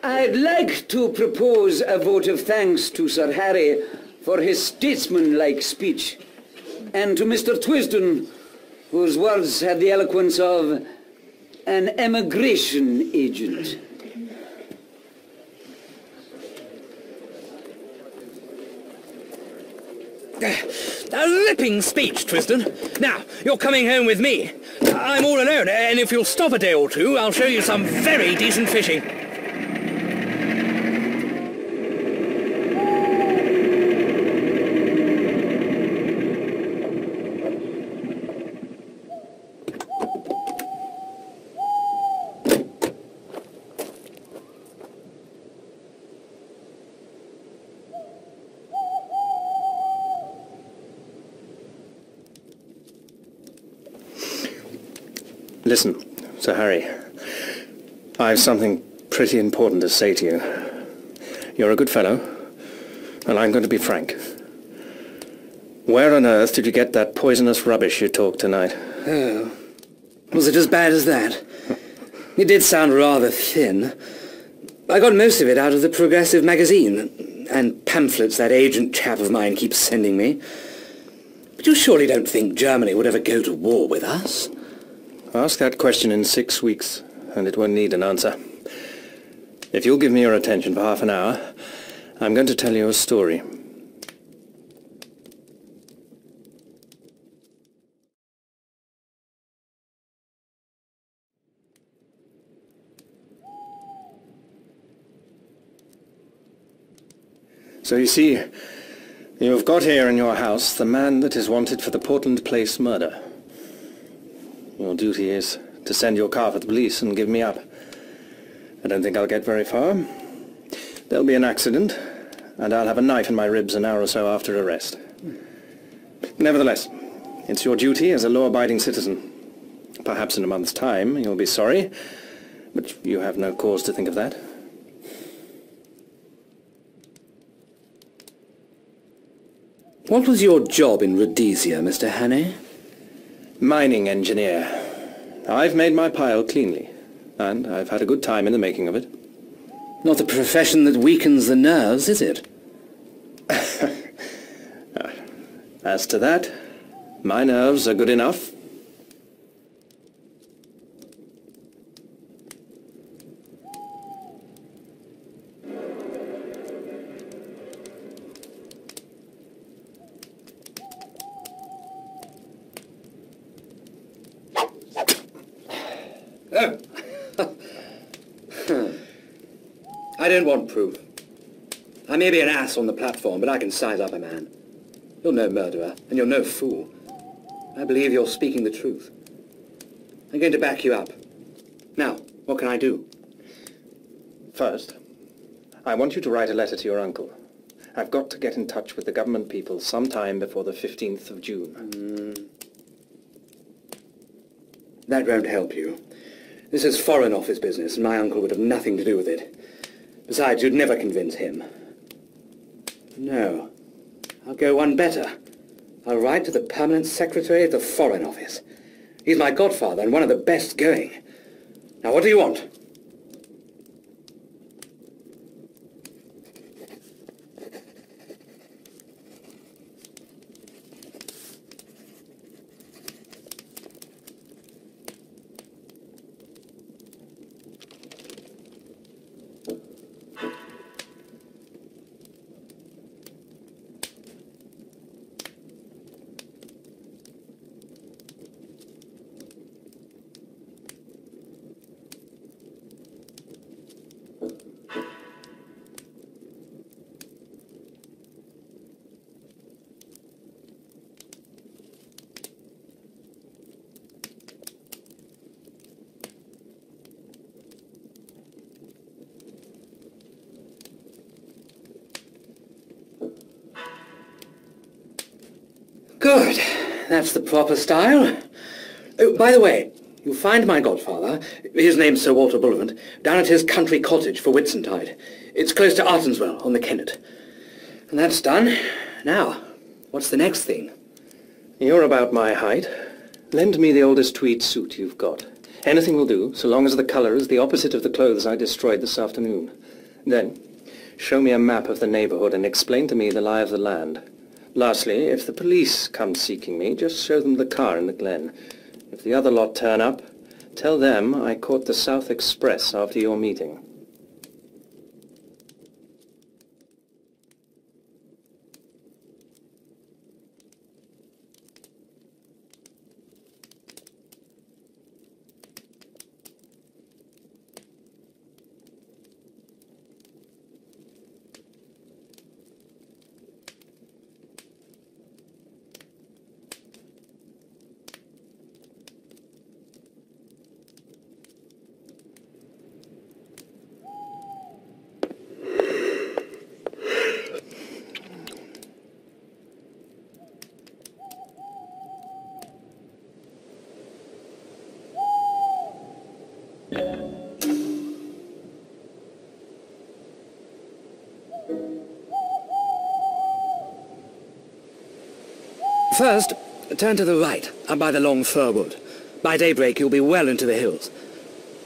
I'd like to propose a vote of thanks to Sir Harry for his statesman-like speech, and to Mr. Twisden, whose words had the eloquence of an emigration agent. A ripping speech, Twisden. Now, you're coming home with me. I'm all alone, and if you'll stop a day or two, I'll show you some very decent fishing. Listen, Sir Harry, I've something pretty important to say to you. You're a good fellow, and I'm going to be frank. Where on earth did you get that poisonous rubbish you talked tonight? Oh, was it as bad as that? It did sound rather thin. I got most of it out of the Progressive magazine, and pamphlets that agent chap of mine keeps sending me. But you surely don't think Germany would ever go to war with us? Ask that question in 6 weeks, and it won't need an answer. If you'll give me your attention for half an hour, I'm going to tell you a story. So you see, you've got here in your house the man that is wanted for the Portland Place murder. Your duty is to send your car for the police and give me up. I don't think I'll get very far. There'll be an accident, and I'll have a knife in my ribs an hour or so after arrest. Nevertheless, It's your duty as a law-abiding citizen. Perhaps in a month's time you'll be sorry, but you have no cause to think of that. What was your job in Rhodesia, Mr. Hannay? Mining engineer. I've made my pile cleanly, and I've had a good time in the making of it. Not a profession that weakens the nerves, is it? As to that, my nerves are good enough. I don't want proof. I may be an ass on the platform, but I can size up a man. You're no murderer, and you're no fool. I believe you're speaking the truth. I'm going to back you up. Now, what can I do? First, I want you to write a letter to your uncle. I've got to get in touch with the government people sometime before the 15th of June. That won't help you. This is Foreign Office business, and my uncle would have nothing to do with it. Besides, you'd never convince him. No. I'll go one better. I'll write to the Permanent Secretary of the Foreign Office. He's my godfather and one of the best going. Now, what do you want? Good. That's the proper style. Oh, by the way, you'll find my godfather, his name's Sir Walter Bullivant, down at his country cottage for Whitsuntide. It's close to Artonswell on the Kennet. And that's done. Now, what's the next thing? You're about my height. Lend me the oldest tweed suit you've got. Anything will do, so long as the colour is the opposite of the clothes I destroyed this afternoon. Then, show me a map of the neighbourhood and explain to me the lie of the land. Lastly, if the police come seeking me, just show them the car in the glen. If the other lot turn up, tell them I caught the South Express after your meeting. First, turn to the right, up by the long fir wood. By daybreak, you'll be well into the hills.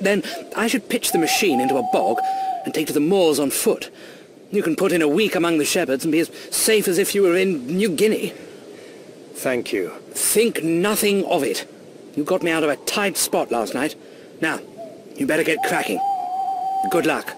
Then, I should pitch the machine into a bog and take to the moors on foot. You can put in a week among the shepherds and be as safe as if you were in New Guinea. Thank you. Think nothing of it. You got me out of a tight spot last night. Now, you better get cracking. Good luck.